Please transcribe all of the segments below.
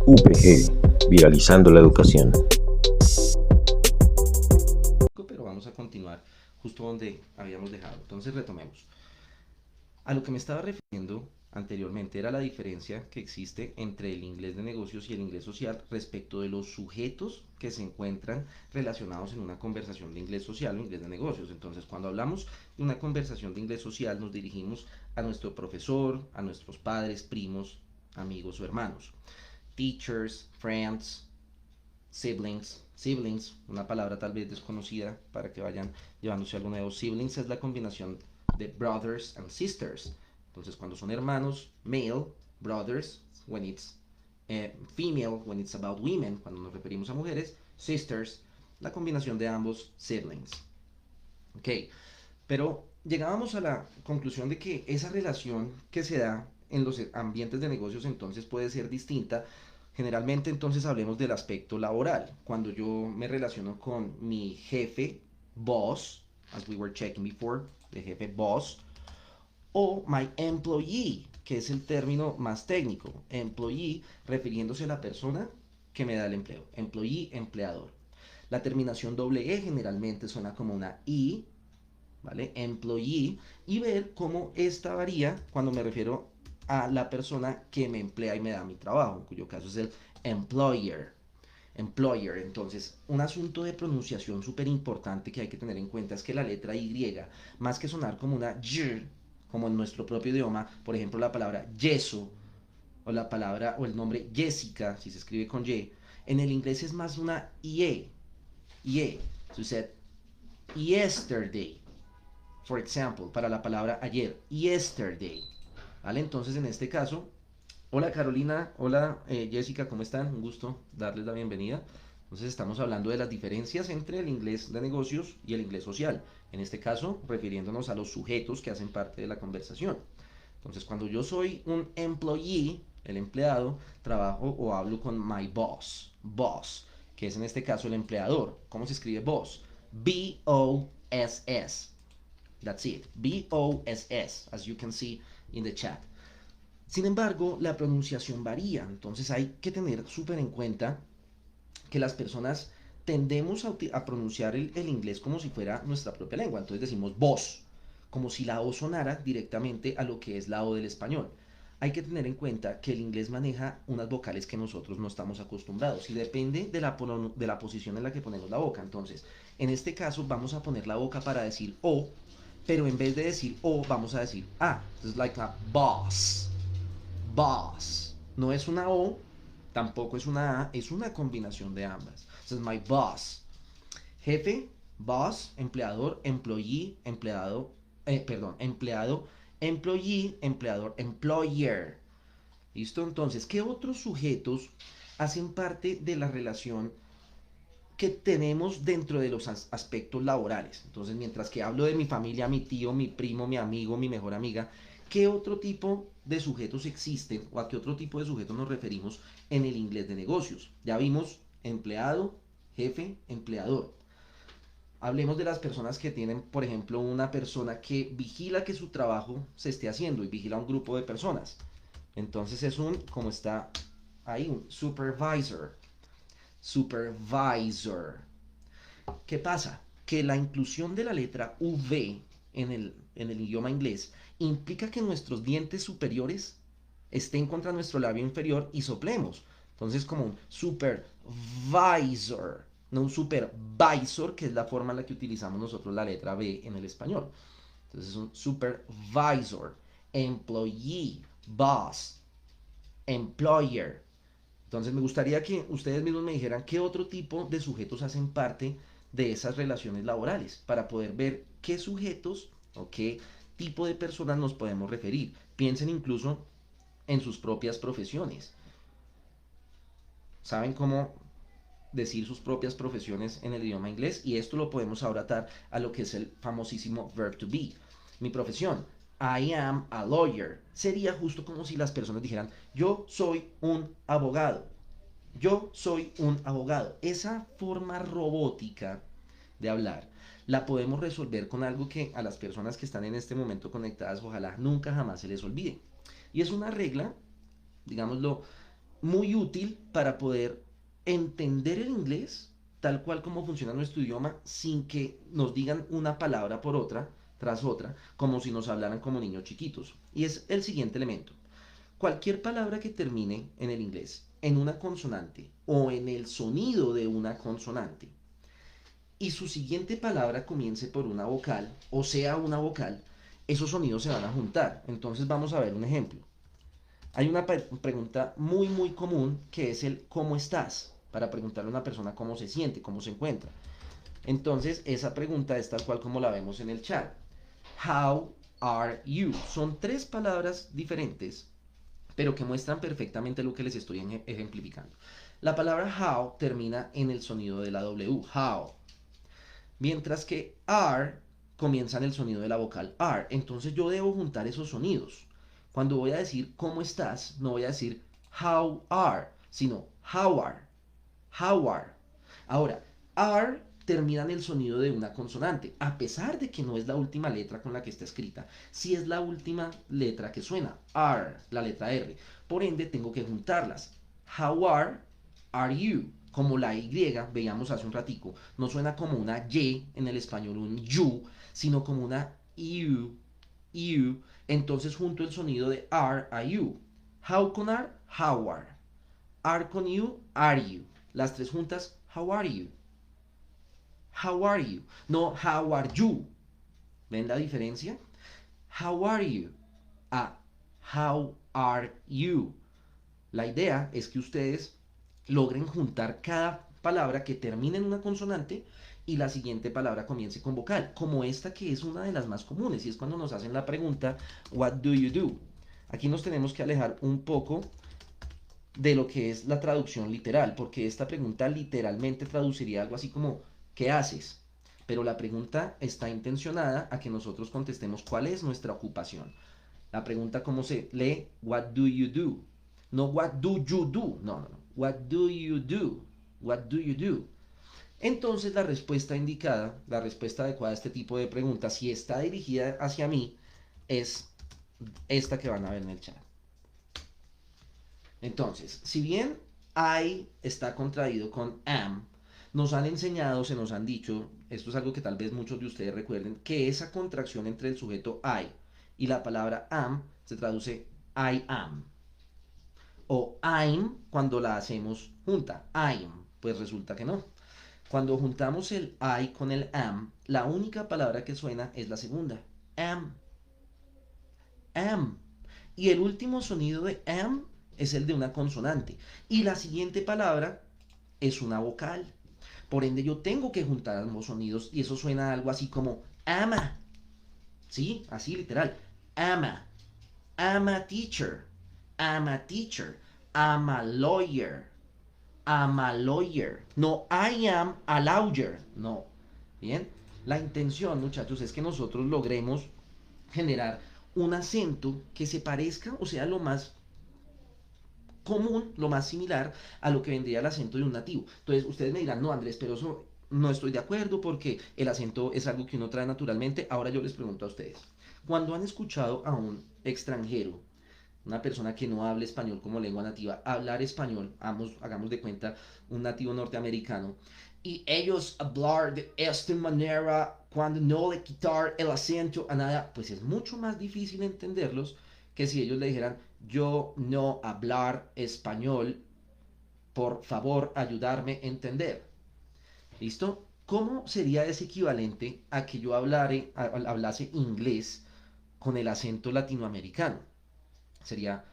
UPG, viralizando la educación. Pero vamos a continuar justo donde habíamos dejado. Entonces retomemos. A lo que me estaba refiriendo anteriormente era la diferencia que existe entre el inglés de negocios y el inglés social respecto de los sujetos que se encuentran relacionados en una conversación de inglés social o inglés de negocios. Entonces, cuando hablamos de una conversación de inglés social, nos dirigimos a nuestro profesor, a nuestros padres, primos, amigos o hermanos. Teachers, friends, siblings, una palabra tal vez desconocida para que vayan llevándose algo nuevo. Siblings es la combinación de brothers and sisters. Entonces, cuando son hermanos, male, brothers, when it's female, when it's about women, cuando nos referimos a mujeres, sisters, la combinación de ambos, siblings. Ok, pero llegábamos a la conclusión de que esa relación que se da en los ambientes de negocios entonces puede ser distinta. Generalmente entonces hablemos del aspecto laboral. Cuando yo me relaciono con mi jefe, boss, as we were checking before, de jefe boss, o my employee, que es el término más técnico. Employee refiriéndose a la persona que me da el empleo. Employee, empleador. La terminación doble E generalmente suena como una I, ¿vale? Employee, y ver cómo esta varía cuando me refiero a la persona que me emplea y me da mi trabajo, en cuyo caso es el employer. Employer, entonces, un asunto de pronunciación súper importante que hay que tener en cuenta es que la letra Y, más que sonar como una Y, como en nuestro propio idioma, por ejemplo, la palabra yeso, o la palabra, o el nombre Jessica, si se escribe con Y, en el inglés es más una IE, IE. So you said, yesterday, for example, para la palabra ayer, yesterday, ¿vale? Entonces, en este caso, hola Carolina, hola Jessica, ¿cómo están? Un gusto darles la bienvenida. Entonces, estamos hablando de las diferencias entre el inglés de negocios y el inglés social. En este caso, refiriéndonos a los sujetos que hacen parte de la conversación. Entonces, cuando yo soy un employee, el empleado, trabajo o hablo con my boss, que es en este caso el empleador. ¿Cómo se escribe boss? B-O-S-S. That's it. B-O-S-S, as you can see in the chat. Sin embargo, la pronunciación varía, entonces hay que tener súper en cuenta que las personas tendemos a pronunciar el inglés como si fuera nuestra propia lengua. Entonces decimos voz, como si la O sonara directamente a lo que es la O del español. Hay que tener en cuenta que el inglés maneja unas vocales que nosotros no estamos acostumbrados y depende de la posición en la que ponemos la boca. Entonces, en este caso vamos a poner la boca para decir O, pero en vez de decir O vamos a decir A. Entonces, like a boss, boss. No es una O, tampoco es una A, es una combinación de ambas. Entonces, my boss. Jefe, boss, empleador, employee, empleado, empleado, employee, empleador, employer. ¿Listo? Entonces, ¿qué otros sujetos hacen parte de la relación que tenemos dentro de los aspectos laborales? Entonces, mientras que hablo de mi familia, mi tío, mi primo, mi amigo, mi mejor amiga, ¿qué otro tipo de sujetos existen o a qué otro tipo de sujetos nos referimos en el inglés de negocios? Ya vimos empleado, jefe, empleador. Hablemos de las personas que tienen, por ejemplo, una persona que vigila que su trabajo se esté haciendo y vigila a un grupo de personas. Entonces es un, como está ahí, un supervisor. Supervisor. ¿Qué pasa? Que la inclusión de la letra V en el idioma inglés implica que nuestros dientes superiores estén contra nuestro labio inferior y soplemos. Entonces, como un supervisor, no un supervisor, que es la forma en la que utilizamos nosotros la letra B en el español. Entonces, es un supervisor, employee, boss, employer. Entonces, me gustaría que ustedes mismos me dijeran qué otro tipo de sujetos hacen parte de esas relaciones laborales para poder ver qué sujetos o qué tipo de personas nos podemos referir. Piensen incluso en sus propias profesiones. ¿Saben cómo decir sus propias profesiones en el idioma inglés? Y esto lo podemos ahora atar a lo que es el famosísimo verb to be. Mi profesión, I am a lawyer. Sería justo como si las personas dijeran, yo soy un abogado. Yo soy un abogado. Esa forma robótica de hablar la podemos resolver con algo que a las personas que están en este momento conectadas ojalá nunca jamás se les olvide. Y es una regla, digámoslo, muy útil para poder entender el inglés tal cual como funciona nuestro idioma sin que nos digan una palabra por otra tras otra, como si nos hablaran como niños chiquitos. Y es el siguiente elemento. Cualquier palabra que termine en el inglés en una consonante o en el sonido de una consonante y su siguiente palabra comience por una vocal o sea una vocal, esos sonidos se van a juntar. Entonces vamos a ver un ejemplo. Hay una pregunta muy común que es el ¿cómo estás? Para preguntarle a una persona cómo se siente, cómo se encuentra. Entonces esa pregunta es tal cual como la vemos en el chat. How are you? Son tres palabras diferentes, pero que muestran perfectamente lo que les estoy ejemplificando. La palabra how termina en el sonido de la W, how. Mientras que are comienza en el sonido de la vocal are. Entonces yo debo juntar esos sonidos. Cuando voy a decir ¿cómo estás? No voy a decir how are, sino how are. How are. Ahora, are termina en el sonido de una consonante, a pesar de que no es la última letra con la que está escrita, sí es la última letra que suena, are, la letra R. Por ende, tengo que juntarlas. How are you? Como la Y, veíamos hace un ratico, no suena como una Y en el español, un you, sino como una you. Entonces junto el sonido de are a you. How con are, how are. Are con you, are you. Las tres juntas, how are you? How are you? No, how are you? ¿Ven la diferencia? How are you? How are you? La idea es que ustedes logren juntar cada palabra que termine en una consonante y la siguiente palabra comience con vocal, como esta que es una de las más comunes y es cuando nos hacen la pregunta, what do you do? Aquí nos tenemos que alejar un poco de lo que es la traducción literal, porque esta pregunta literalmente traduciría algo así como ¿qué haces? Pero la pregunta está intencionada a que nosotros contestemos cuál es nuestra ocupación. La pregunta cómo se lee, what do you do? No what do you do, no. What do you do? What do you do? Entonces la respuesta indicada, la respuesta adecuada a este tipo de preguntas, si está dirigida hacia mí, es esta que van a ver en el chat. Entonces, si bien I está contraído con am, nos han enseñado, se nos han dicho, esto es algo que tal vez muchos de ustedes recuerden, que esa contracción entre el sujeto I y la palabra am se traduce I am. O I'm cuando la hacemos junta, I'm, pues resulta que no. Cuando juntamos el I con el am, la única palabra que suena es la segunda, am. Am. Y el último sonido de am es el de una consonante. Y la siguiente palabra es una vocal. Por ende, yo tengo que juntar ambos sonidos y eso suena algo así como ama. ¿Sí? Así literal. Ama. I'm a teacher. I'm a teacher. I'm a lawyer. I'm a lawyer. No, I am a lawyer. No. Bien. La intención, muchachos, es que nosotros logremos generar un acento que se parezca o sea lo más común, lo más similar a lo que vendría el acento de un nativo. Entonces ustedes me dirán, no Andrés, pero eso no estoy de acuerdo porque el acento es algo que uno trae naturalmente. Ahora yo les pregunto a ustedes, cuando han escuchado a un extranjero, una persona que no hable español como lengua nativa, hablar español, hagamos de cuenta un nativo norteamericano, y ellos hablar de esta manera cuando no le quitar el acento a nada, pues es mucho más difícil entenderlos que si ellos le dijeran, yo no hablar español, por favor ayudarme a entender. ¿Listo? ¿Cómo sería ese equivalente a que yo hablase inglés con el acento latinoamericano? Sería,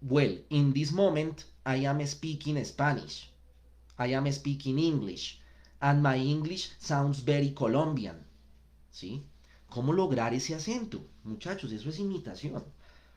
well, in this moment I am speaking Spanish. I am speaking English. And my English sounds very Colombian. ¿Sí? ¿Cómo lograr ese acento? Muchachos, eso es imitación.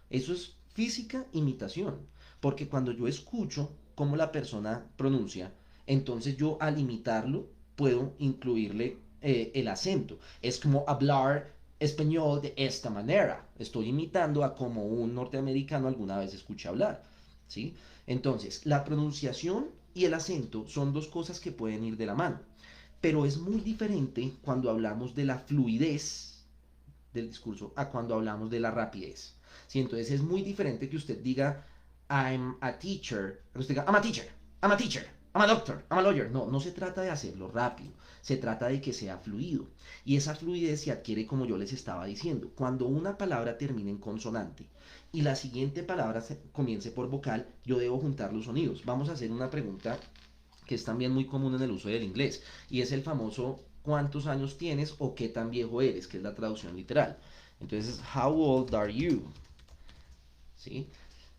Eso es física imitación. Porque cuando yo escucho cómo la persona pronuncia, entonces yo al imitarlo puedo incluirle el acento. Es como hablar español de esta manera. Estoy imitando a como un norteamericano alguna vez escuché hablar. ¿Sí? Entonces, la pronunciación y el acento son dos cosas que pueden ir de la mano. Pero es muy diferente cuando hablamos de la fluidez del discurso a cuando hablamos de la rapidez. ¿Sí? Entonces es muy diferente que usted diga I'm a teacher. Usted diga, I'm a teacher, I'm a teacher, I'm a doctor, I'm a lawyer. No, no se trata de hacerlo rápido, se trata de que sea fluido. Y esa fluidez se adquiere como yo les estaba diciendo. Cuando una palabra termina en consonante y la siguiente palabra comience por vocal, yo debo juntar los sonidos. Vamos a hacer una pregunta que es también muy común en el uso del inglés, y es el famoso ¿cuántos años tienes o qué tan viejo eres? Que es la traducción literal. Entonces, how old are you? ¿Sí?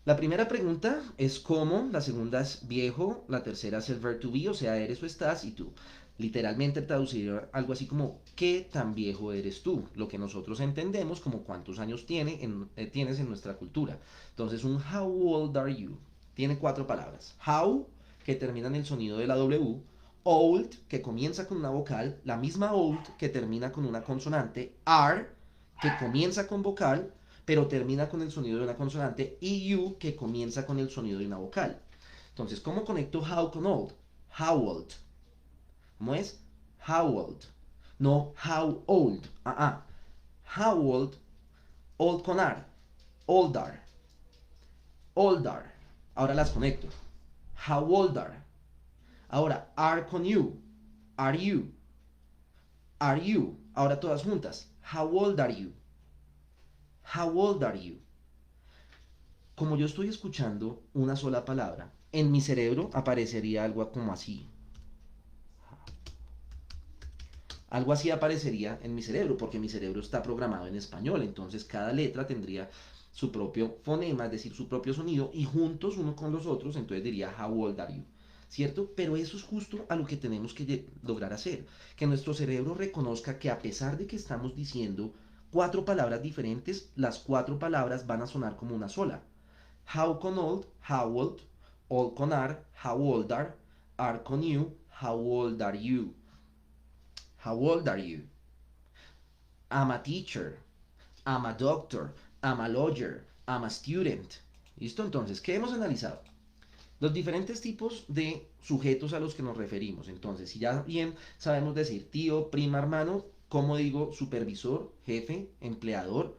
La primera pregunta es cómo, la segunda es viejo, la tercera es el verb to be, o sea, eres o estás, y tú. Literalmente traducir algo así como ¿qué tan viejo eres tú? Lo que nosotros entendemos como cuántos años tienes en nuestra cultura. Entonces, un how old are you tiene 4 palabras. How, que termina en el sonido de la W, old, que comienza con una vocal, la misma old, que termina con una consonante, are, que comienza con vocal, pero termina con el sonido de una consonante, y you, que comienza con el sonido de una vocal. Entonces, ¿cómo conecto how con old? How old. ¿Cómo es? How old. No how old. How old. Old con ar. Oldar. Oldar. Ahora las conecto. How old are. Ahora, are con you. Are you. Are you. Ahora todas juntas. How old are you? How old are you? Como yo estoy escuchando una sola palabra, en mi cerebro aparecería algo como así. Algo así aparecería en mi cerebro, porque mi cerebro está programado en español, entonces cada letra tendría su propio fonema, es decir, su propio sonido, y juntos uno con los otros, entonces diría how old are you, ¿cierto? Pero eso es justo a lo que tenemos que lograr hacer, que nuestro cerebro reconozca que a pesar de que estamos diciendo 4 palabras diferentes, las 4 palabras van a sonar como una sola. How con old con how old are con you, how old are you. How old are you? I'm a teacher. I'm a doctor. I'm a lawyer. I'm a student. ¿Listo? Entonces, ¿qué hemos analizado? Los diferentes tipos de sujetos a los que nos referimos. Entonces, si ya bien sabemos decir tío, prima, hermano, ¿cómo digo supervisor, jefe, empleador?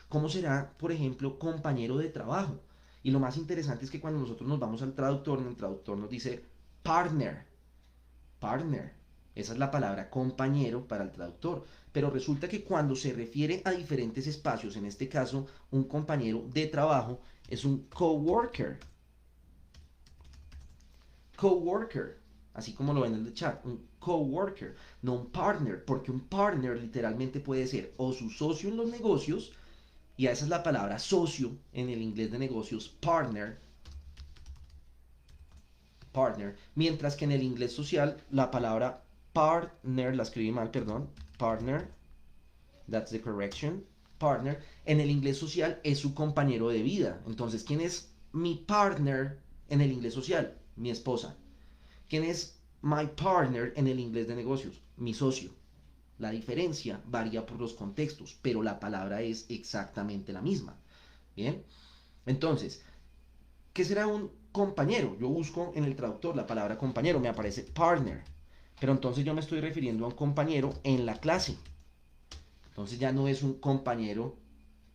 ¿Cómo será, por ejemplo, compañero de trabajo? Y lo más interesante es que cuando nosotros nos vamos al traductor, el traductor nos dice partner. Partner. Esa es la palabra compañero para el traductor. Pero resulta que cuando se refiere a diferentes espacios, en este caso, un compañero de trabajo es un coworker. Coworker. Así como lo ven en el chat. Un coworker. No un partner. Porque un partner literalmente puede ser o su socio en los negocios. Y esa es la palabra socio en el inglés de negocios. Partner. Partner. Mientras que en el inglés social la palabra partner, la escribí mal, perdón, partner, that's the correction, partner, en el inglés social es su compañero de vida. Entonces, ¿quién es mi partner en el inglés social? Mi esposa. ¿Quién es my partner en el inglés de negocios? Mi socio. La diferencia varía por los contextos, pero la palabra es exactamente la misma. Bien, entonces, ¿qué será un compañero? Yo busco en el traductor la palabra compañero, me aparece partner. Pero entonces yo me estoy refiriendo a un compañero en la clase. Entonces ya no es un compañero,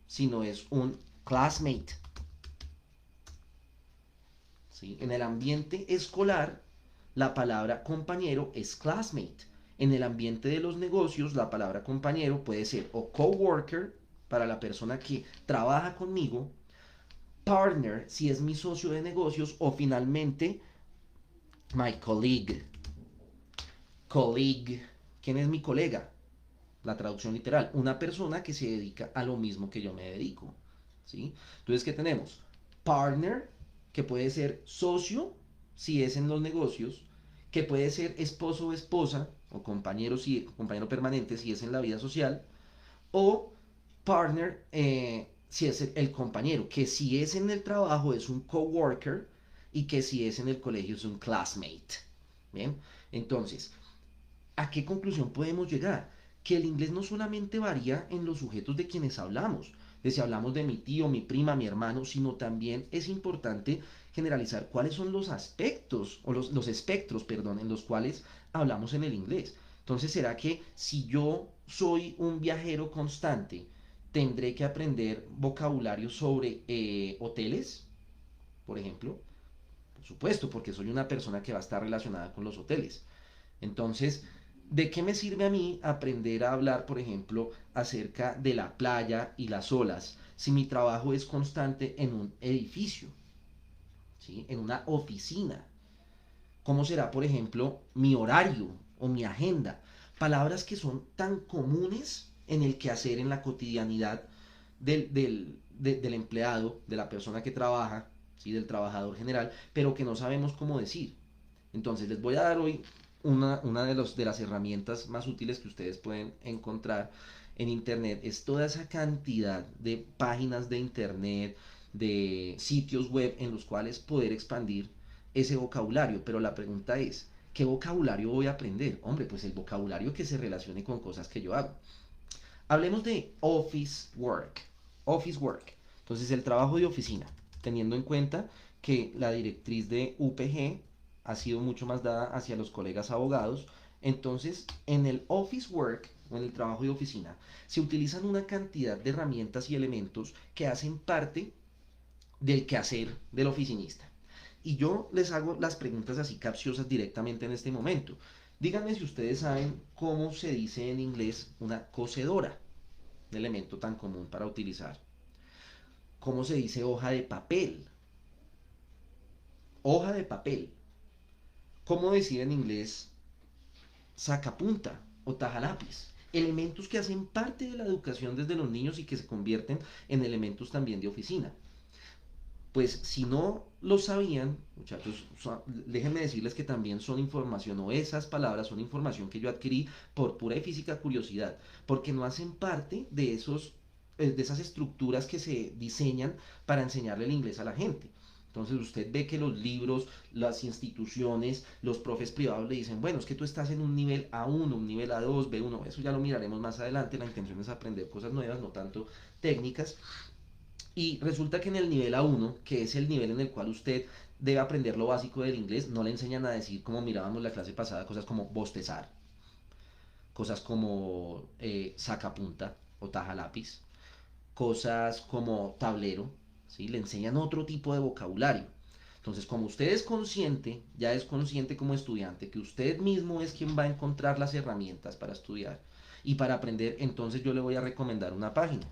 sino es un classmate. ¿Sí? En el ambiente escolar, la palabra compañero es classmate. En el ambiente de los negocios, la palabra compañero puede ser o coworker, para la persona que trabaja conmigo, partner, si es mi socio de negocios, o finalmente, my colleague. Colleague. ¿Quién es mi colega? La traducción literal. Una persona que se dedica a lo mismo que yo me dedico. ¿Sí? Entonces, ¿qué tenemos? Partner, que puede ser socio, si es en los negocios, que puede ser esposo o esposa, o compañero, compañero permanente, si es en la vida social, o partner, si es el compañero, que si es en el trabajo es un coworker, y que si es en el colegio es un classmate. Bien, entonces, ¿a qué conclusión podemos llegar? Que el inglés no solamente varía en los sujetos de quienes hablamos, de si hablamos de mi tío, mi prima, mi hermano, sino también es importante generalizar cuáles son los aspectos, o los espectros, perdón, en los cuales hablamos en el inglés. Entonces, ¿será que si yo soy un viajero constante, tendré que aprender vocabulario sobre hoteles? por ejemplo. Por supuesto, porque soy una persona que va a estar relacionada con los hoteles. Entonces, ¿de qué me sirve a mí aprender a hablar, por ejemplo, acerca de la playa y las olas si mi trabajo es constante en un edificio, ¿sí? En una oficina? ¿Cómo será, por ejemplo, mi horario o mi agenda? Palabras que son tan comunes en el quehacer, en la cotidianidad del empleado, de la persona que trabaja, ¿sí? Del trabajador general, pero que no sabemos cómo decir. Entonces les voy a dar hoy una de las herramientas más útiles que ustedes pueden encontrar en Internet. Es toda esa cantidad de páginas de Internet, de sitios web en los cuales poder expandir ese vocabulario. Pero la pregunta es, ¿qué vocabulario voy a aprender? Hombre, pues el vocabulario que se relacione con cosas que yo hago. Hablemos de office work. Office work. Entonces, el trabajo de oficina, teniendo en cuenta que la directriz de UPG ha sido mucho más dada hacia los colegas abogados. Entonces, en el office work o en el trabajo de oficina, se utilizan una cantidad de herramientas y elementos que hacen parte del quehacer del oficinista. Y yo les hago las preguntas así capciosas directamente en este momento. Díganme si ustedes saben cómo se dice en inglés una cocedora, un elemento tan común para utilizar. ¿Cómo se dice hoja de papel? Hoja de papel. ¿Cómo decir en inglés sacapunta o tajalápiz? Elementos que hacen parte de la educación desde los niños y que se convierten en elementos también de oficina. Pues si no lo sabían, muchachos, déjenme decirles que también son información, o esas palabras son información que yo adquirí por pura y física curiosidad, porque no hacen parte de esas estructuras que se diseñan para enseñarle el inglés a la gente. Entonces usted ve que los libros, las instituciones, los profes privados le dicen, bueno, es que tú estás en un nivel A1, un nivel A2, B1, eso ya lo miraremos más adelante, la intención es aprender cosas nuevas, no tanto técnicas. Y resulta que en el nivel A1, que es el nivel en el cual usted debe aprender lo básico del inglés, no le enseñan a decir, como mirábamos la clase pasada, cosas como bostezar, cosas como sacapunta o taja lápiz, cosas como tablero, ¿sí? Le enseñan otro tipo de vocabulario. Entonces, como usted es consciente, ya es consciente como estudiante, que usted mismo es quien va a encontrar las herramientas para estudiar y para aprender, entonces yo le voy a recomendar una página.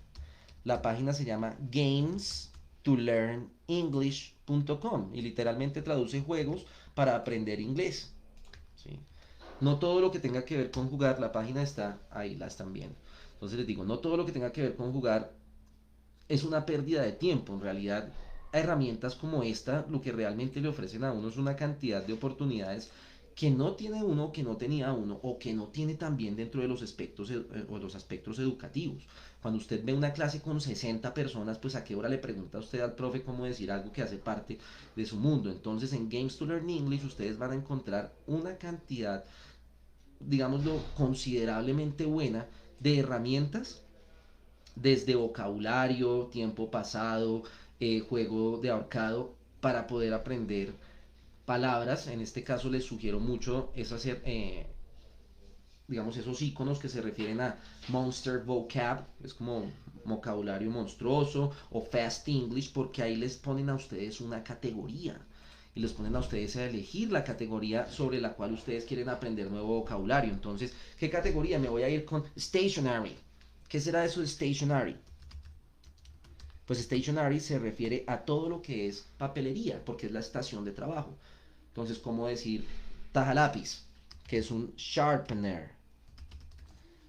La página se llama gamesToLearnEnglish.com y literalmente traduce juegos para aprender inglés, ¿sí? No todo lo que tenga que ver con jugar, la página está ahí, la están viendo. Entonces les digo, no todo lo que tenga que ver con jugar es una pérdida de tiempo. En realidad, herramientas como esta, lo que realmente le ofrecen a uno es una cantidad de oportunidades que no tiene uno, que no tenía uno, o que no tiene también dentro de los aspectos, o los aspectos educativos. Cuando usted ve una clase con 60 personas, pues a qué hora le pregunta a usted al profe cómo decir algo que hace parte de su mundo. Entonces en Games to Learn English ustedes van a encontrar una cantidad, digámoslo, considerablemente buena de herramientas, desde vocabulario, tiempo pasado, juego de ahorcado, para poder aprender palabras. En este caso les sugiero mucho esas, digamos, esos iconos que se refieren a Monster Vocab, es como vocabulario monstruoso, o Fast English, porque ahí les ponen a ustedes una categoría y les ponen a ustedes a elegir la categoría sobre la cual ustedes quieren aprender nuevo vocabulario. Entonces, ¿qué categoría? Me voy a ir con Stationary. ¿Qué será eso de Stationary? Pues stationary se refiere a todo lo que es papelería, porque es la estación de trabajo. Entonces, ¿cómo decir tajalápiz? Que es un sharpener.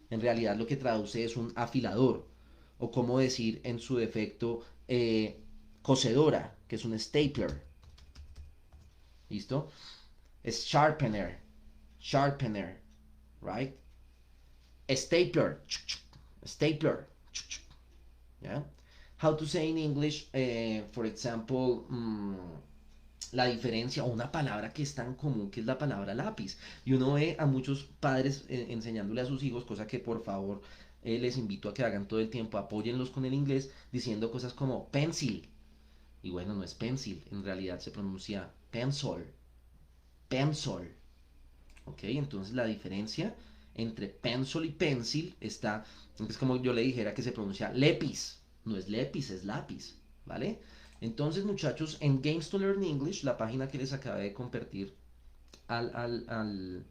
En realidad lo que traduce es un afilador. O cómo decir en su defecto cocedora, que es un stapler. ¿Listo? Es sharpener. Sharpener. Right? Stapler. Stapler. ¿Ya? How to say in English, for example, la diferencia o una palabra que es tan común que es la palabra lápiz. Y uno ve a muchos padres enseñándole a sus hijos, cosa que por favor les invito a que hagan todo el tiempo, apóyenlos con el inglés, diciendo cosas como pencil. Y bueno, no es pencil, en realidad se pronuncia pencil. Pencil. ¿Ok? Entonces la diferencia entre pencil y pencil es como yo le dijera que se pronuncia lepis. No es lepis, es lápiz, ¿vale? Entonces, muchachos, en Games to Learn English, la página que les acabé de compartir al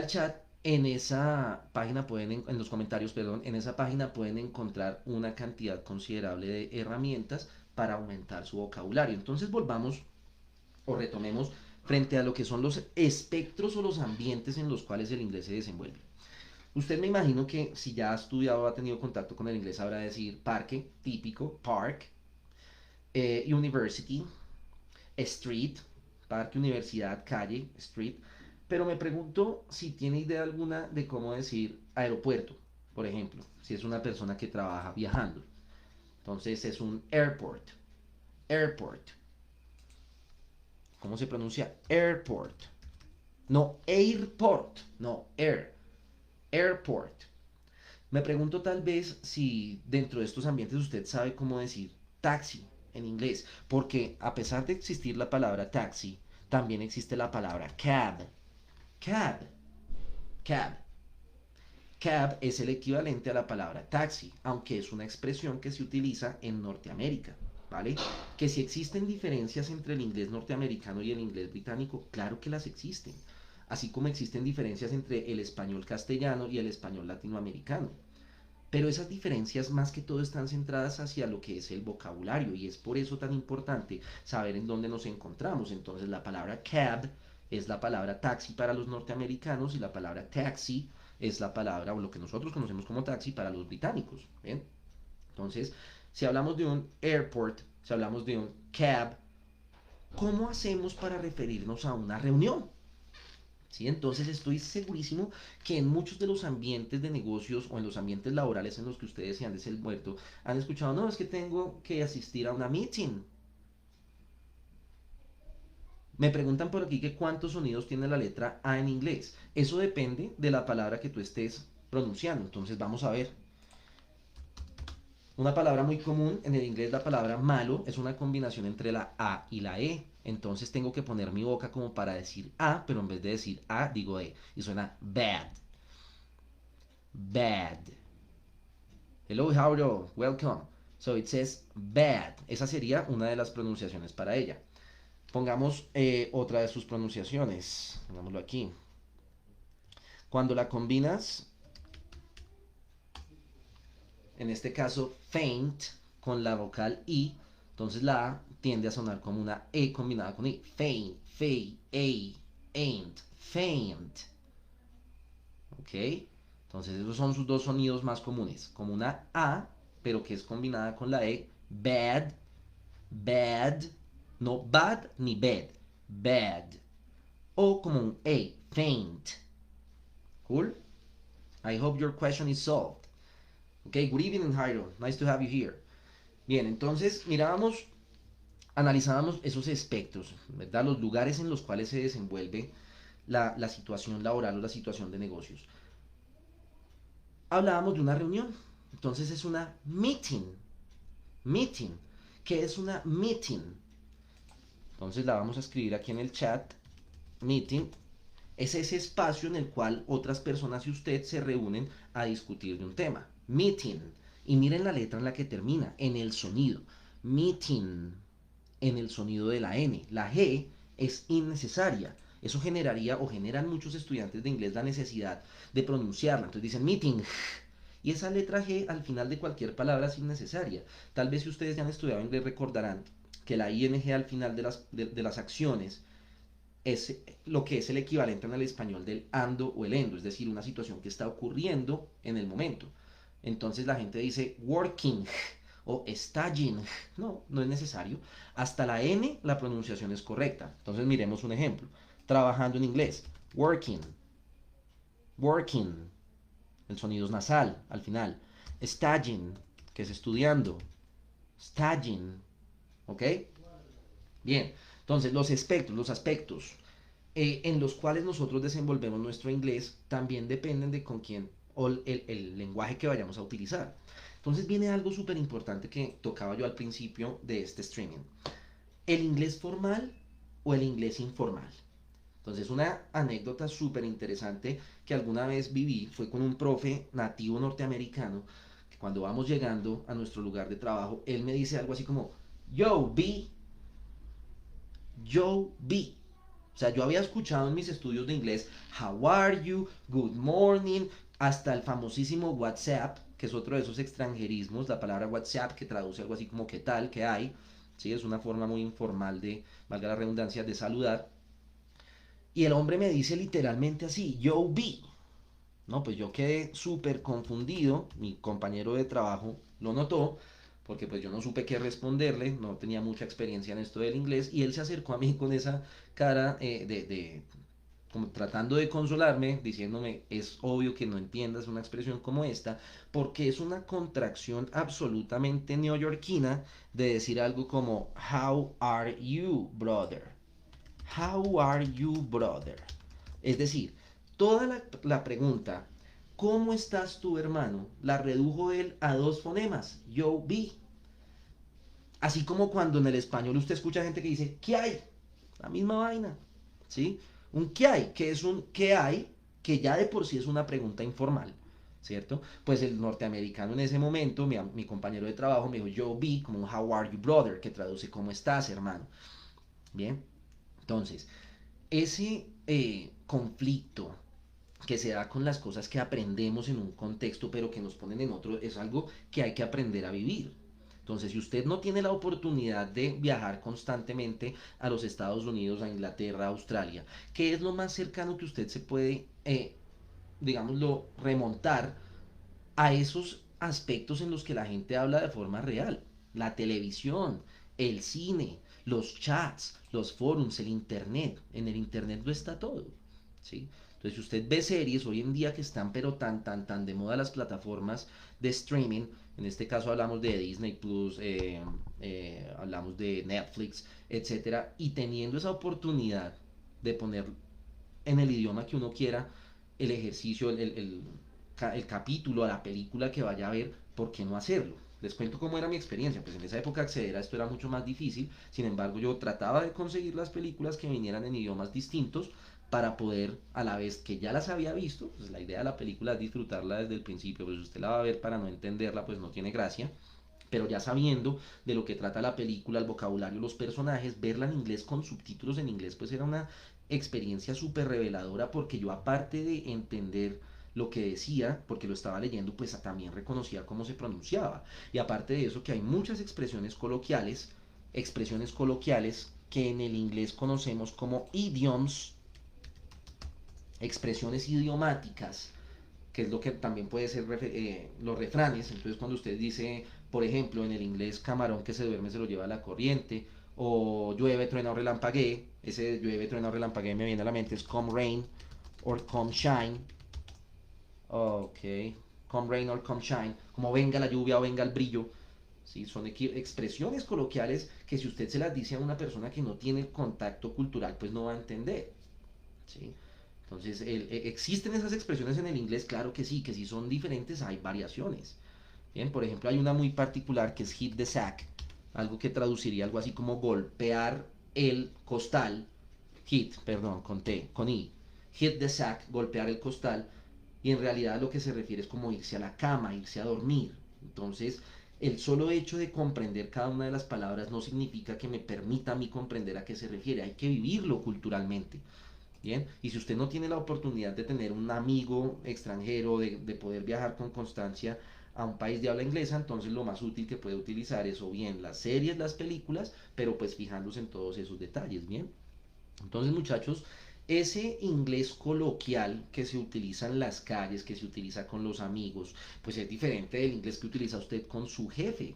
chat, en esa página pueden, en los comentarios, perdón, en esa página pueden encontrar una cantidad considerable de herramientas para aumentar su vocabulario. Entonces, volvamos o retomemos frente a lo que son los espectros o los ambientes en los cuales el inglés se desenvuelve. Usted me imagino que si ya ha estudiado o ha tenido contacto con el inglés sabrá decir parque, típico, park, university, street, parque, universidad, calle, street. Pero me pregunto si tiene idea alguna de cómo decir aeropuerto, por ejemplo, si es una persona que trabaja viajando. Entonces es un airport, airport. ¿Cómo se pronuncia? Airport. No airport, no air, airport. Me pregunto tal vez si dentro de estos ambientes usted sabe cómo decir taxi en inglés, porque a pesar de existir la palabra taxi, también existe la palabra cab. Cab, cab. Cab es el equivalente a la palabra taxi, aunque es una expresión que se utiliza en Norteamérica, ¿vale? Que si existen diferencias entre el inglés norteamericano y el inglés británico, claro que las existen, así como existen diferencias entre el español castellano y el español latinoamericano. Pero esas diferencias más que todo están centradas hacia lo que es el vocabulario y es por eso tan importante saber en dónde nos encontramos. Entonces la palabra cab es la palabra taxi para los norteamericanos y la palabra taxi es la palabra o lo que nosotros conocemos como taxi para los británicos. ¿Bien? Entonces, si hablamos de un airport, si hablamos de un cab, ¿cómo hacemos para referirnos a una reunión? ¿Sí? Entonces estoy segurísimo que en muchos de los ambientes de negocios o en los ambientes laborales en los que ustedes se han desenvuelto han escuchado, no, es que tengo que asistir a una meeting. Me preguntan por aquí que cuántos sonidos tiene la letra A en inglés. Eso depende de la palabra que tú estés pronunciando. Entonces vamos a ver. Una palabra muy común en el inglés, la palabra malo, es una combinación entre la A y la E. Entonces tengo que poner mi boca como para decir A, pero en vez de decir A, digo E. Y suena bad. Bad. Hello, how are you? Welcome. So it says bad. Esa sería una de las pronunciaciones para ella. Pongamos otra de sus pronunciaciones. Pongámoslo aquí. Cuando la combinas, en este caso faint, con la vocal I, entonces la A tiende a sonar como una E combinada con I. Faint, fey, ain't, faint. ¿Ok? Entonces esos son sus dos sonidos más comunes. Como una A, pero que es combinada con la E. Bad, bad. No bad ni bad. Bad. O como un A, faint. Cool? I hope your question is solved. Okay, good evening, Jairo. Nice to have you here. Bien, entonces analizábamos esos espectros, ¿verdad? Los lugares en los cuales se desenvuelve la situación laboral o la situación de negocios. Hablábamos de una reunión, entonces es una meeting. Meeting. ¿Qué es una meeting? Entonces la vamos a escribir aquí en el chat. Meeting es ese espacio en el cual otras personas y usted se reúnen a discutir de un tema. Meeting. Y miren la letra en la que termina, en el sonido. Meeting. En el sonido de la N. La G es innecesaria. Eso generaría o generan muchos estudiantes de inglés la necesidad de pronunciarla. Entonces dicen meeting. Y esa letra G al final de cualquier palabra es innecesaria. Tal vez si ustedes ya han estudiado inglés recordarán que la ing al final de las acciones es lo que es el equivalente en el español del ando o el endo, es decir, una situación que está ocurriendo en el momento. Entonces la gente dice working o studying. No, no es necesario. Hasta la N la pronunciación es correcta. Entonces miremos un ejemplo. Trabajando en inglés. Working. Working. El sonido es nasal al final. Studying, que es estudiando. Studying. ¿Ok? Bien. Entonces, los espectros, los aspectos en los cuales nosotros desenvolvemos nuestro inglés también dependen de con quién o el lenguaje que vayamos a utilizar. Entonces viene algo súper importante que tocaba yo al principio de este streaming. ¿El inglés formal o el inglés informal? Entonces una anécdota súper interesante que alguna vez viví fue con un profe nativo norteamericano que cuando vamos llegando a nuestro lugar de trabajo, él me dice algo así como, Yo, B, yo, B. O sea, yo había escuchado en mis estudios de inglés, how are you, good morning, hasta el famosísimo WhatsApp, que es otro de esos extranjerismos, la palabra WhatsApp, que traduce algo así como qué tal, qué hay. Sí, es una forma muy informal de, valga la redundancia, de saludar. Y el hombre me dice literalmente así, yo vi. No, pues yo quedé súper confundido, mi compañero de trabajo lo notó, porque pues yo no supe qué responderle, no tenía mucha experiencia en esto del inglés, y él se acercó a mí con esa cara como tratando de consolarme, diciéndome, es obvio que no entiendas una expresión como esta, porque es una contracción absolutamente neoyorquina de decir algo como, how are you, brother? How are you, brother? Es decir, toda la pregunta, ¿cómo estás tu hermano? La redujo él a dos fonemas, yo vi. Así como cuando en el español usted escucha gente que dice, ¿qué hay? La misma vaina, ¿sí? Un ¿qué hay? Que es un ¿qué hay? Que ya de por sí es una pregunta informal, ¿cierto? Pues el norteamericano en ese momento, mi compañero de trabajo me dijo, yo vi como un how are you, brother, que traduce ¿cómo estás, hermano? Bien, entonces, ese conflicto que se da con las cosas que aprendemos en un contexto, pero que nos ponen en otro, es algo que hay que aprender a vivir. Entonces, si usted no tiene la oportunidad de viajar constantemente a los Estados Unidos, a Inglaterra, a Australia, ¿qué es lo más cercano que usted se puede, digámoslo, remontar a esos aspectos en los que la gente habla de forma real? La televisión, el cine, los chats, los forums, el internet. En el internet lo está todo, ¿sí? Entonces, si usted ve series hoy en día que están pero tan de moda las plataformas de streaming, en este caso hablamos de Disney Plus, hablamos de Netflix, etcétera, y teniendo esa oportunidad de poner en el idioma que uno quiera el ejercicio, el capítulo, la película que vaya a ver, ¿por qué no hacerlo? Les cuento cómo era mi experiencia, pues en esa época acceder a esto era mucho más difícil, sin embargo yo trataba de conseguir las películas que vinieran en idiomas distintos para poder, a la vez que ya las había visto, pues la idea de la película es disfrutarla desde el principio, pues usted la va a ver para no entenderla, pues no tiene gracia, pero ya sabiendo de lo que trata la película, el vocabulario, los personajes, verla en inglés con subtítulos en inglés, pues era una experiencia súper reveladora porque yo aparte de entender lo que decía, porque lo estaba leyendo, pues también reconocía cómo se pronunciaba. Y aparte de eso, que hay muchas expresiones coloquiales que en el inglés conocemos como idioms, expresiones idiomáticas, que es lo que también puede ser los refranes. Entonces cuando usted dice, por ejemplo, en el inglés, camarón que se duerme se lo lleva la corriente, o llueve, truena o relampaguee, ese llueve, truena o relampaguee me viene a la mente, es come rain or come shine, ok, come rain or come shine, como venga la lluvia o venga el brillo. ¿Sí? Son expresiones coloquiales que si usted se las dice a una persona que no tiene contacto cultural, pues no va a entender. ¿Sí? Entonces, ¿existen esas expresiones en el inglés? Claro que sí son diferentes, hay variaciones. Bien, por ejemplo, hay una muy particular que es hit the sack, algo que traduciría algo así como golpear el costal, hit, perdón, con T, con I, hit the sack, golpear el costal, y en realidad lo que se refiere es como irse a la cama, irse a dormir. Entonces, el solo hecho de comprender cada una de las palabras no significa que me permita a mí comprender a qué se refiere, hay que vivirlo culturalmente. Bien, y si usted no tiene la oportunidad de tener un amigo extranjero, de poder viajar con constancia a un país de habla inglesa, entonces lo más útil que puede utilizar es o bien las series, las películas, pero pues fijándose en todos esos detalles, ¿bien? Entonces, muchachos, ese inglés coloquial que se utiliza en las calles, que se utiliza con los amigos, pues es diferente del inglés que utiliza usted con su jefe,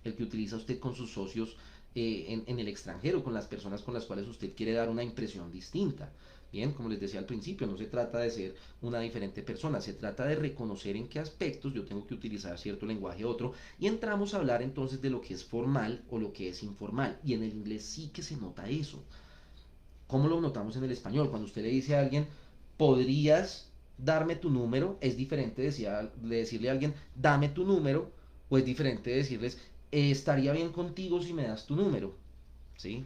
el que utiliza usted con sus socios en el extranjero, con las personas con las cuales usted quiere dar una impresión distinta. Bien, como les decía al principio, no se trata de ser una diferente persona, se trata de reconocer en qué aspectos yo tengo que utilizar cierto lenguaje u otro y entramos a hablar entonces de lo que es formal o lo que es informal. Y en el inglés sí que se nota eso. ¿Cómo lo notamos en el español? Cuando usted le dice a alguien, ¿podrías darme tu número? Es diferente de decirle a alguien, dame tu número, o es diferente de decirles, estaría bien contigo si me das tu número, ¿sí?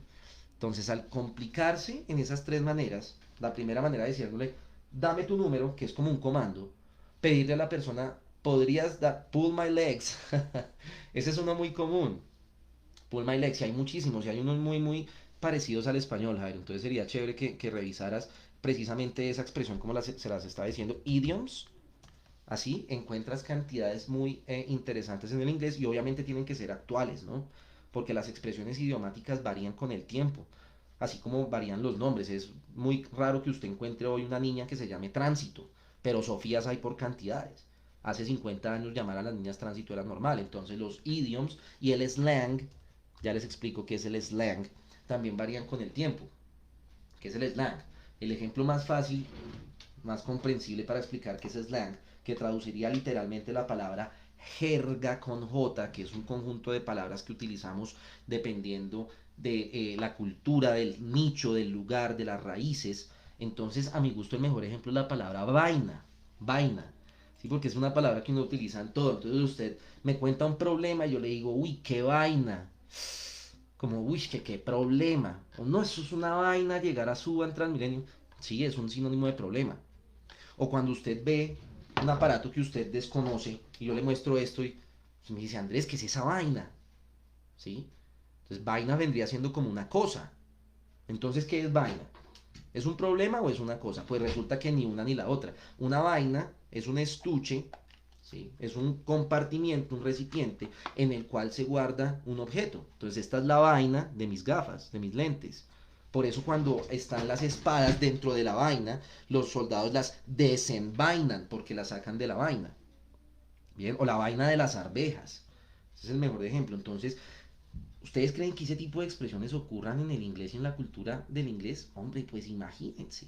Entonces, al complicarse en esas tres maneras, la primera manera es decirle, dame tu número, que es como un comando, pedirle a la persona, podrías dar, pull my legs, ese es uno muy común, Pull my leg, sí hay muchísimos, y hay unos muy, muy parecidos al español, Jairo. Entonces sería chévere que revisaras precisamente esa expresión como se las estaba diciendo, idioms. Así encuentras cantidades muy interesantes en el inglés y obviamente tienen que ser actuales, ¿no? Porque las expresiones idiomáticas varían con el tiempo, así como varían los nombres. Es muy raro que usted encuentre hoy una niña que se llame Tránsito, pero Sofías hay por cantidades. Hace 50 años llamar a las niñas Tránsito era normal, entonces los idioms y el slang, ya les explico qué es el slang, también varían con el tiempo. ¿Qué es el slang? El ejemplo más fácil, más comprensible para explicar qué es slang, que traduciría literalmente la palabra jerga con J, que es un conjunto de palabras que utilizamos dependiendo de la cultura, del nicho, del lugar, de las raíces. Entonces, a mi gusto, el mejor ejemplo es la palabra vaina. Vaina. ¿Sí? Porque es una palabra que uno utiliza en todo. Entonces usted me cuenta un problema y yo le digo, uy, qué vaina. Como, uy, qué problema. O no, eso es una vaina llegar a Suba en Transmilenio. Sí, es un sinónimo de problema. O cuando usted ve un aparato que usted desconoce y yo le muestro esto y me dice, Andrés, ¿qué es esa vaina? ¿Sí? Entonces, vaina vendría siendo como una cosa. Entonces, ¿qué es vaina? ¿Es un problema o es una cosa? Pues resulta que ni una ni la otra. Una vaina es un estuche, ¿sí? Es un compartimiento, un recipiente en el cual se guarda un objeto. Entonces esta es la vaina de mis gafas, de mis lentes. Por eso cuando están las espadas dentro de la vaina, los soldados las desenvainan porque las sacan de la vaina. Bien, o la vaina de las arvejas. Ese es el mejor ejemplo. Entonces, ¿ustedes creen que ese tipo de expresiones ocurran en el inglés y en la cultura del inglés? Hombre, pues imagínense.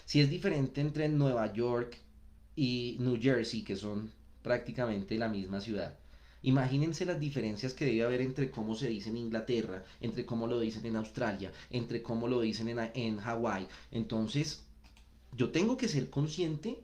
Si es diferente entre Nueva York y New Jersey, que son prácticamente la misma ciudad, imagínense las diferencias que debe haber entre cómo se dice en Inglaterra, entre cómo lo dicen en Australia, entre cómo lo dicen en Hawái. Entonces, yo tengo que ser consciente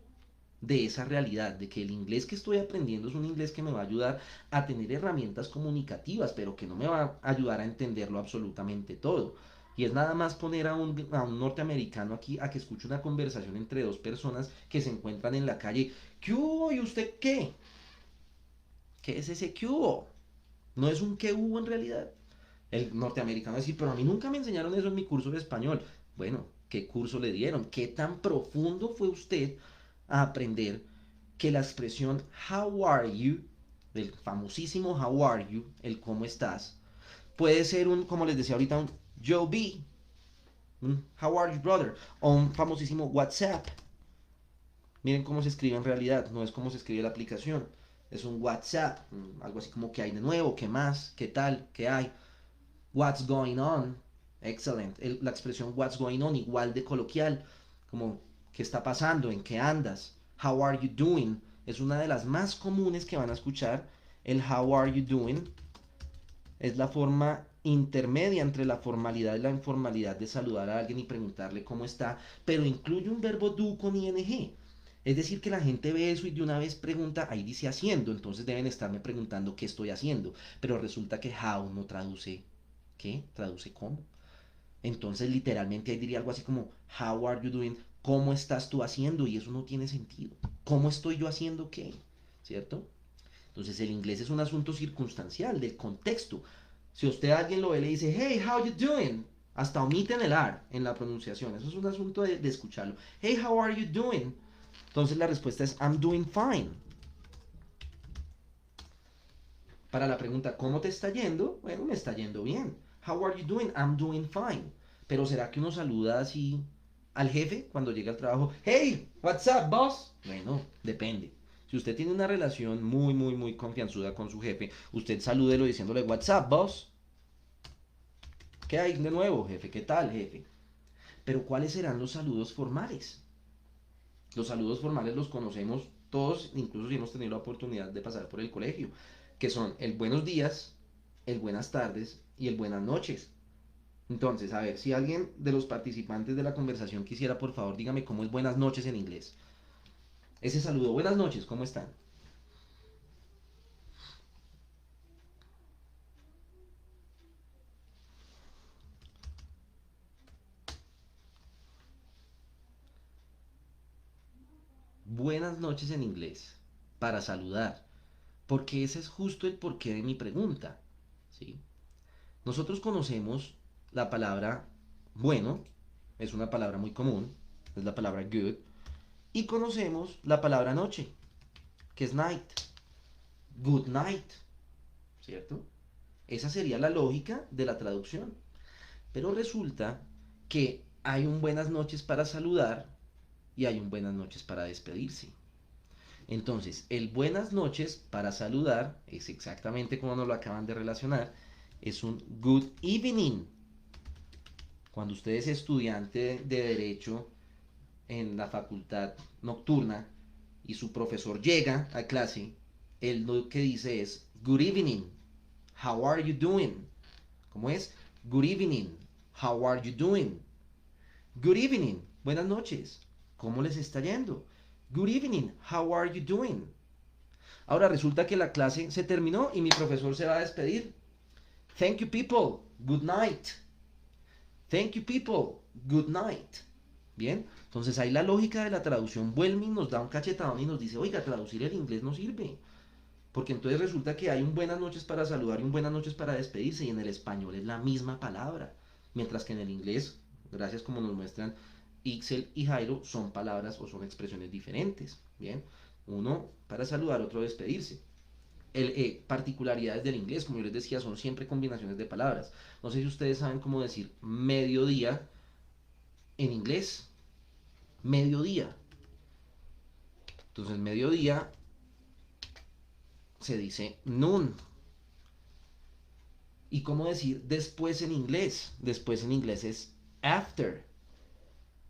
de esa realidad, de que el inglés que estoy aprendiendo es un inglés que me va a ayudar a tener herramientas comunicativas, pero que no me va a ayudar a entenderlo absolutamente todo. Y es nada más poner a un norteamericano aquí a que escuche una conversación entre dos personas que se encuentran en la calle. ¿Qué hubo? ¿Y usted qué? ¿Qué es ese qué hubo? No es un qué hubo en realidad. El norteamericano va a decir, pero a mí nunca me enseñaron eso en mi curso de español. Bueno, ¿qué curso le dieron? ¿Qué tan profundo fue usted a aprender que la expresión how are you, del famosísimo how are you, el cómo estás, puede ser un, como les decía ahorita, un yo be, un how are you brother, o un famosísimo WhatsApp? Miren cómo se escribe en realidad, no es como se escribe la aplicación. Es un WhatsApp, algo así como qué hay de nuevo, qué más, qué tal, qué hay. What's going on. Excellent. La expresión what's going on igual de coloquial, como qué está pasando, en qué andas. How are you doing? Es una de las más comunes que van a escuchar. El how are you doing es la forma intermedia entre la formalidad y la informalidad de saludar a alguien y preguntarle cómo está, pero incluye un verbo do con ing. Es decir, que la gente ve eso y de una vez pregunta, ahí dice haciendo, entonces deben estarme preguntando qué estoy haciendo, pero resulta que how no traduce qué, traduce cómo. Entonces literalmente ahí diría algo así como, how are you doing? ¿Cómo estás tú haciendo? Y eso no tiene sentido. ¿Cómo estoy yo haciendo qué? ¿Cierto? Entonces el inglés es un asunto circunstancial, del contexto. Si usted a alguien lo ve y le dice, hey, how you doing? Hasta omiten el R en la pronunciación. Eso es un asunto de escucharlo. Hey, how are you doing? Entonces la respuesta es, I'm doing fine. Para la pregunta, ¿cómo te está yendo? Bueno, me está yendo bien. How are you doing? I'm doing fine. Pero ¿será que uno saluda así al jefe cuando llega al trabajo? Hey, what's up, boss? Bueno, depende. Si usted tiene una relación muy, muy, muy confianzuda con su jefe, usted salúdelo diciéndole, what's up, boss? ¿Qué hay de nuevo, jefe? ¿Qué tal, jefe? Pero ¿cuáles serán los saludos formales? Los saludos formales los conocemos todos, incluso si hemos tenido la oportunidad de pasar por el colegio, que son el buenos días, el buenas tardes y el buenas noches. Entonces, a ver, si alguien de los participantes de la conversación quisiera, por favor, dígame cómo es buenas noches en inglés. Ese saludo, buenas noches, ¿cómo están? Buenas noches en inglés, para saludar, porque ese es justo el porqué de mi pregunta, ¿sí? Nosotros conocemos la palabra bueno, es una palabra muy común, es la palabra good, y conocemos la palabra noche, que es night, good night, ¿cierto? Esa sería la lógica de la traducción. Pero resulta que hay un buenas noches para saludar y hay un buenas noches para despedirse. Entonces, el buenas noches para saludar es exactamente como nos lo acaban de relacionar, es un good evening. Cuando usted es estudiante de derecho en la facultad nocturna y su profesor llega a clase, él lo que dice es good evening, how are you doing? ¿Cómo es? Good evening, how are you doing? Good evening, buenas noches, ¿cómo les está yendo? Good evening, how are you doing? Ahora resulta que la clase se terminó y mi profesor se va a despedir. Thank you people, good night. Thank you people, good night. Bien, entonces ahí la lógica de la traducción vuelve y nos da un cachetadón y nos dice, oiga, traducir el inglés no sirve. Porque entonces resulta que hay un buenas noches para saludar y un buenas noches para despedirse y en el español es la misma palabra. Mientras que en el inglés, gracias como nos muestran Ixel y Jairo, son palabras o son expresiones diferentes. Bien, uno para saludar, otro despedirse. Particularidades del inglés, como yo les decía, son siempre combinaciones de palabras. No sé si ustedes saben cómo decir mediodía en inglés. Mediodía. Entonces, mediodía se dice noon. ¿Y cómo decir después en inglés? Después en inglés es after.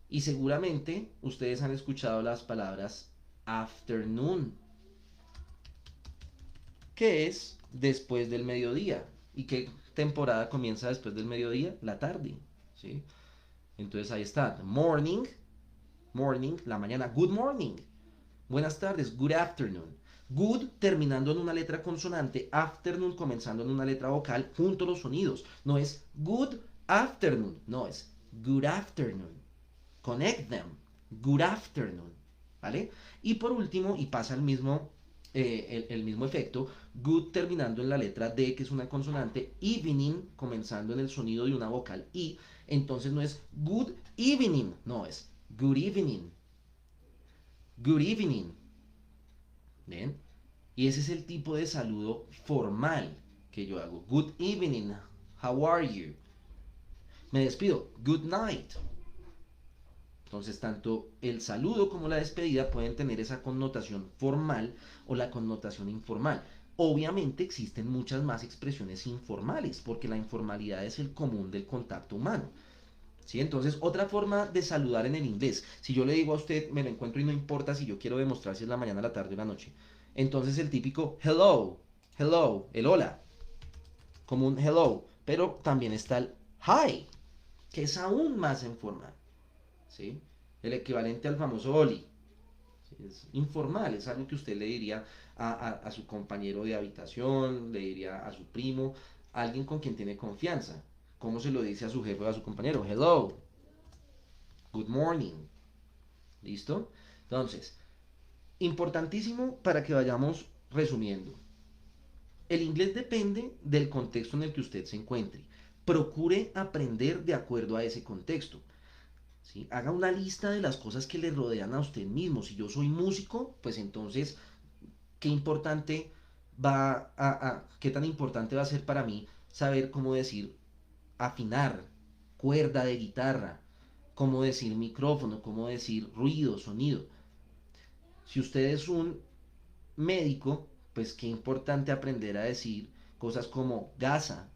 Y seguramente ustedes han escuchado las palabras afternoon, que es después del mediodía. ¿Y qué temporada comienza después del mediodía? La tarde, ¿sí? Entonces ahí está, morning, morning, la mañana, good morning. Buenas tardes, good afternoon. Good terminando en una letra consonante, afternoon comenzando en una letra vocal, junto los sonidos. No es good afternoon, no es good afternoon. Connect them, good afternoon, ¿vale? Y por último, y pasa el mismo efecto, good terminando en la letra D, que es una consonante, evening comenzando en el sonido de una vocal I, entonces no es good evening, no es good evening. Good evening. ¿Bien? Y ese es el tipo de saludo formal que yo hago. Good evening. How are you? Me despido. Good night. Entonces, tanto el saludo como la despedida pueden tener esa connotación formal o la connotación informal. Obviamente existen muchas más expresiones informales, porque la informalidad es el común del contacto humano. ¿Sí? Entonces, otra forma de saludar en el inglés. Si yo le digo a usted, me lo encuentro y no importa si yo quiero demostrar si es la mañana, la tarde o la noche. Entonces, el típico hello, hello, el hola, como un hello. Pero también está el hi, que es aún más informal. ¿Sí? El equivalente al famoso Oli. ¿Sí? Es informal, es algo que usted le diría a su compañero de habitación, le diría a su primo, a alguien con quien tiene confianza. ¿Cómo se lo dice a su jefe o a su compañero? Hello, good morning. ¿Listo? Entonces, importantísimo para que vayamos resumiendo. El inglés depende del contexto en el que usted se encuentre. Procure aprender de acuerdo a ese contexto. ¿Sí? Haga una lista de las cosas que le rodean a usted mismo. Si yo soy músico, pues entonces, ¿qué importante qué tan importante va a ser para mí saber cómo decir afinar, cuerda de guitarra, cómo decir micrófono, cómo decir ruido, sonido? Si usted es un médico, pues qué importante aprender a decir cosas como gasa,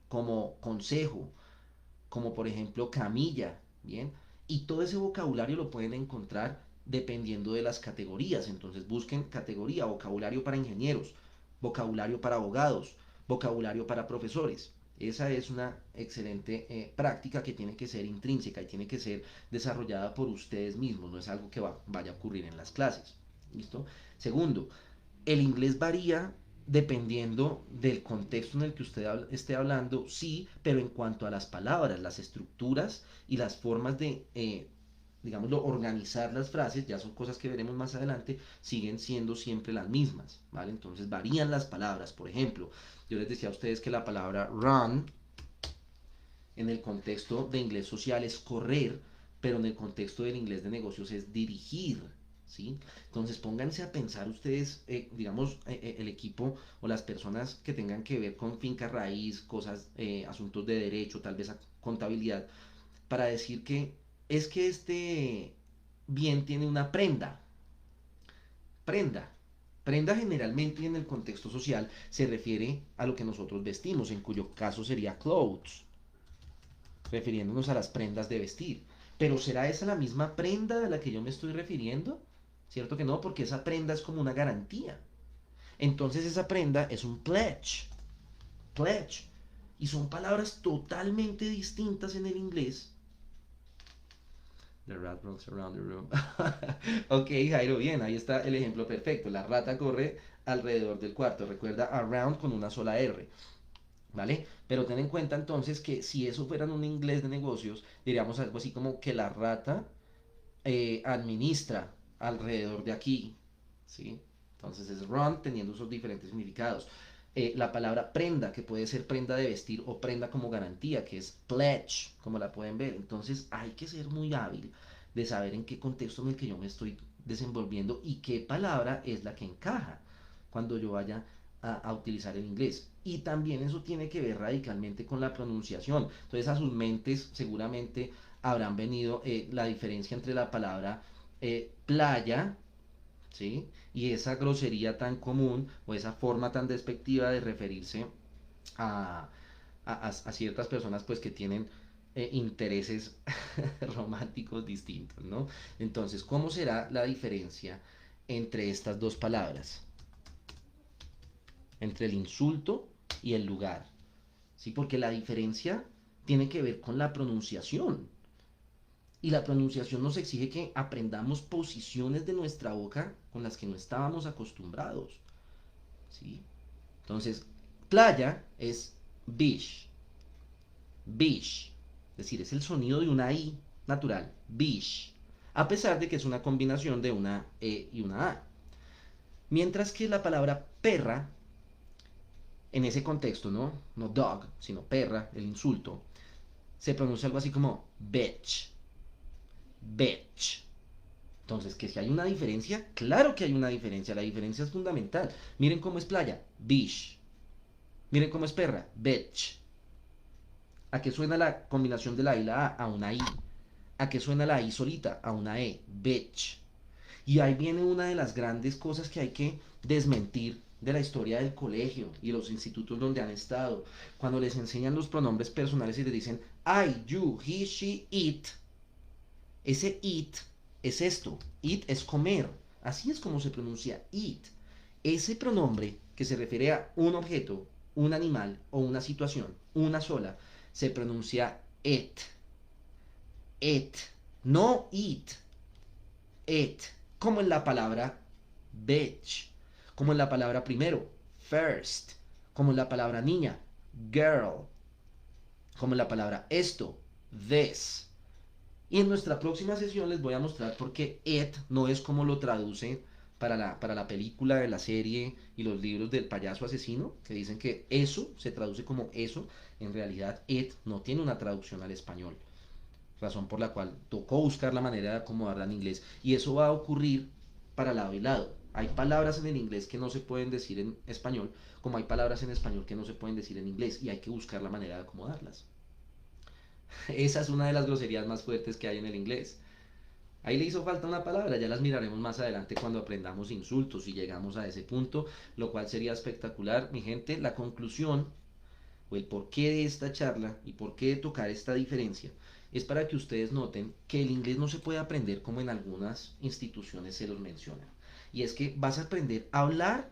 como consejo, como por ejemplo camilla, ¿bien? Y todo ese vocabulario lo pueden encontrar dependiendo de las categorías. Entonces busquen categoría, vocabulario para ingenieros, vocabulario para abogados, vocabulario para profesores. Esa es una excelente práctica que tiene que ser intrínseca y tiene que ser desarrollada por ustedes mismos, no es algo que vaya a ocurrir en las clases. ¿Listo? Segundo, el inglés varía dependiendo del contexto en el que usted esté hablando, sí, pero en cuanto a las palabras, las estructuras y las formas de, digámoslo, organizar las frases, ya son cosas que veremos más adelante, siguen siendo siempre las mismas, ¿vale? Entonces varían las palabras. Por ejemplo, yo les decía a ustedes que la palabra run En el contexto de inglés social es correr, pero en el contexto del inglés de negocios es dirigir, ¿sí? Entonces pónganse a pensar ustedes, digamos, el equipo o las personas que tengan que ver con finca raíz, cosas, asuntos de derecho, tal vez a contabilidad, para decir que es que este bien tiene una prenda. Prenda. Prenda generalmente en el contexto social se refiere a lo que nosotros vestimos, en cuyo caso sería clothes, refiriéndonos a las prendas de vestir. Pero ¿será esa la misma prenda a la que yo me estoy refiriendo? ¿Cierto que no? Porque esa prenda es como una garantía. Entonces esa prenda es un pledge. Pledge. Y son palabras totalmente distintas en el inglés. The rat runs around the room. Ok, Jairo, bien, ahí está el ejemplo perfecto. La rata corre alrededor del cuarto. Recuerda around con una sola R. ¿Vale? Pero ten en cuenta entonces que si eso fuera en un inglés de negocios, diríamos algo así como que la rata administra alrededor de aquí, ¿sí? Entonces es run teniendo esos diferentes significados. La palabra prenda, que puede ser prenda de vestir o prenda como garantía, que es pledge, como la pueden ver. Entonces hay que ser muy hábil de saber en qué contexto en el que yo me estoy desenvolviendo y qué palabra es la que encaja cuando yo vaya a utilizar el inglés. Y también eso tiene que ver radicalmente con la pronunciación. Entonces a sus mentes seguramente habrán venido la diferencia entre la palabra playa, ¿sí? Y esa grosería tan común o esa forma tan despectiva de referirse a, a ciertas personas pues que tienen intereses románticos distintos, ¿no? Entonces, ¿cómo será la diferencia entre estas dos palabras? Entre el insulto y el lugar, ¿sí? Porque la diferencia tiene que ver con la pronunciación. Y la pronunciación nos exige que aprendamos posiciones de nuestra boca con las que no estábamos acostumbrados, ¿sí? Entonces, playa es beach, beach, es decir, es el sonido de una I natural, beach, a pesar de que es una combinación de una E y una A. Mientras que la palabra perra, en ese contexto, ¿no? No dog, sino perra, el insulto, se pronuncia algo así como bitch, bitch. Entonces, que si hay una diferencia, claro que hay una diferencia, la diferencia es fundamental. Miren cómo es playa, beach. Miren cómo es perra, bitch. ¿A qué suena la combinación de la I y la A? A una I. ¿A qué suena la I solita? A una E, bitch. Y ahí viene una de las grandes cosas que hay que desmentir de la historia del colegio y los institutos donde han estado. Cuando les enseñan los pronombres personales y les dicen I, you, he, she, it. Ese it es esto. It es comer. Así es como se pronuncia it. Ese pronombre que se refiere a un objeto, un animal o una situación, una sola, se pronuncia it. It. No it. It. Como en la palabra bitch. Como en la palabra primero, first. Como en la palabra niña, girl. Como en la palabra esto, this. Y en nuestra próxima sesión les voy a mostrar por qué it no es como lo traduce para la película de la serie y los libros del payaso asesino, que dicen que eso se traduce como eso. En realidad, it no tiene una traducción al español. Razón por la cual tocó buscar la manera de acomodarla en inglés. Y eso va a ocurrir para lado y lado. Hay palabras en el inglés que no se pueden decir en español, como hay palabras en español que no se pueden decir en inglés, y hay que buscar la manera de acomodarlas. Esa es una de las groserías más fuertes que hay en el inglés. Ahí le hizo falta una palabra, ya las miraremos más adelante cuando aprendamos insultos y llegamos a ese punto, lo cual sería espectacular. Mi gente, la conclusión o el porqué de esta charla y por qué de tocar esta diferencia es para que ustedes noten que el inglés no se puede aprender como en algunas instituciones se los mencionan. Y es que vas a aprender a hablar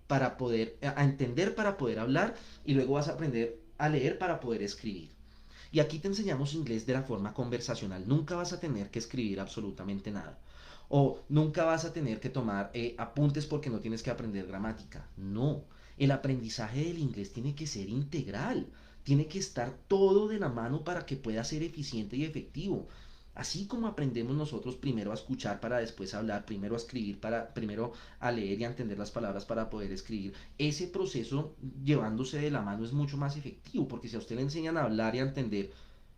para poder, a entender para poder hablar y luego vas a aprender a leer para poder escribir. Y aquí te enseñamos inglés de la forma conversacional. Nunca vas a tener que escribir absolutamente nada. O nunca vas a tener que tomar apuntes porque no tienes que aprender gramática. No, el aprendizaje del inglés tiene que ser integral. Tiene que estar todo de la mano para que pueda ser eficiente y efectivo. Así como aprendemos nosotros primero a escuchar para después hablar, primero a escribir para, primero a leer y a entender las palabras para poder escribir, ese proceso llevándose de la mano es mucho más efectivo, porque si a usted le enseñan a hablar y a entender,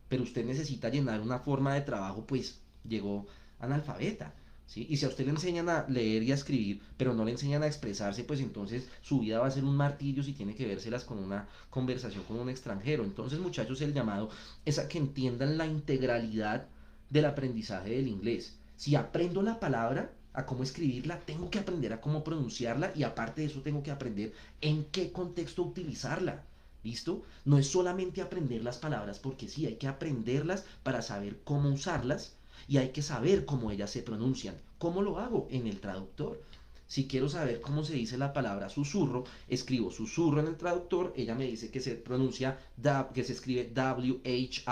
pero usted necesita llenar una forma de trabajo, pues llegó analfabeta. ¿Sí? Y si a usted le enseñan a leer y a escribir, pero no le enseñan a expresarse, pues entonces su vida va a ser un martirio si tiene que vérselas con una conversación con un extranjero. Entonces, muchachos, el llamado es a que entiendan la integralidad del aprendizaje del inglés. Si aprendo la palabra, a cómo escribirla, tengo que aprender a cómo pronunciarla y aparte de eso tengo que aprender en qué contexto utilizarla. ¿Listo? No es solamente aprender las palabras porque sí, hay que aprenderlas para saber cómo usarlas y hay que saber cómo ellas se pronuncian. ¿Cómo lo hago? En el traductor. Si quiero saber cómo se dice la palabra susurro, escribo susurro en el traductor, ella me dice que se pronuncia, que se escribe W-H-I-S-P-E-R.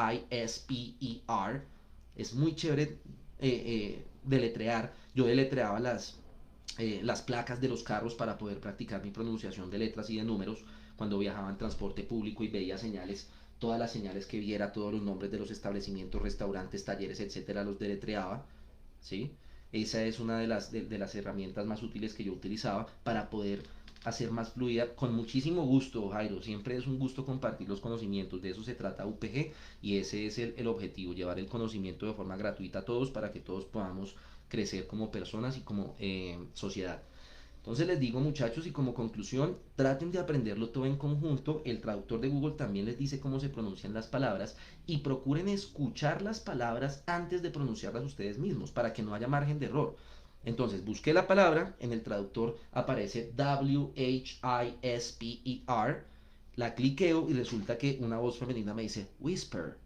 Es muy chévere deletrear. Yo deletreaba las placas de los carros para poder practicar mi pronunciación de letras y de números cuando viajaba en transporte público y veía señales, todas las señales que viera, todos los nombres de los establecimientos, restaurantes, talleres, etcétera, los deletreaba, ¿sí? Esa es una de las herramientas más útiles que yo utilizaba para poder hacer más fluida, con muchísimo gusto, Jairo. Siempre es un gusto compartir los conocimientos. De eso se trata UPG y ese es el objetivo, llevar el conocimiento de forma gratuita a todos para que todos podamos crecer como personas y como sociedad. Entonces les digo, muchachos, y como conclusión, traten de aprenderlo todo en conjunto. El traductor de Google también les dice cómo se pronuncian las palabras y procuren escuchar las palabras antes de pronunciarlas ustedes mismos para que no haya margen de error. Entonces busqué la palabra, en el traductor aparece W-H-I-S-P-E-R, la cliqueo y resulta que una voz femenina me dice whisper.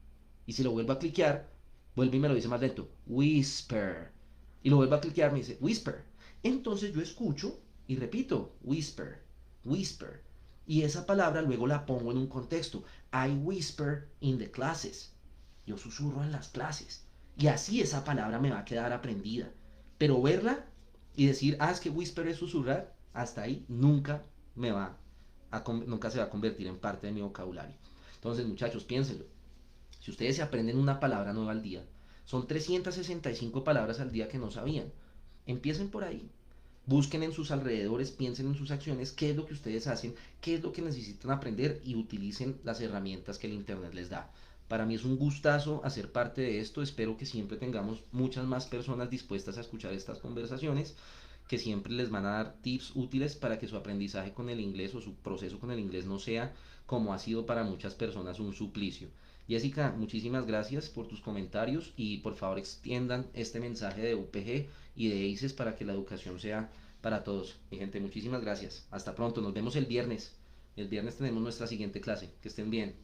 Y si lo vuelvo a cliquear, vuelve y me lo dice más lento, whisper. Y lo vuelvo a cliquear, me dice whisper. Entonces yo escucho y repito, whisper, whisper. Y esa palabra luego la pongo en un contexto. I whisper in the classes. Yo susurro en las clases. Y así esa palabra me va a quedar aprendida. Pero verla y decir, es que whisper es susurrar, hasta ahí nunca se va a convertir en parte de mi vocabulario. Entonces, muchachos, piénsenlo. Si ustedes se aprenden una palabra nueva al día, son 365 palabras al día que no sabían. Empiecen por ahí. Busquen en sus alrededores, piensen en sus acciones, qué es lo que ustedes hacen, qué es lo que necesitan aprender y utilicen las herramientas que el Internet les da. Para mí es un gustazo hacer parte de esto. Espero que siempre tengamos muchas más personas dispuestas a escuchar estas conversaciones, que siempre les van a dar tips útiles para que su aprendizaje con el inglés o su proceso con el inglés no sea, como ha sido para muchas personas, un suplicio. Jessica, muchísimas gracias por tus comentarios y por favor extiendan este mensaje de UPG y de ACES para que la educación sea para todos. Mi gente, muchísimas gracias. Hasta pronto, nos vemos el viernes. El viernes tenemos nuestra siguiente clase. Que estén bien.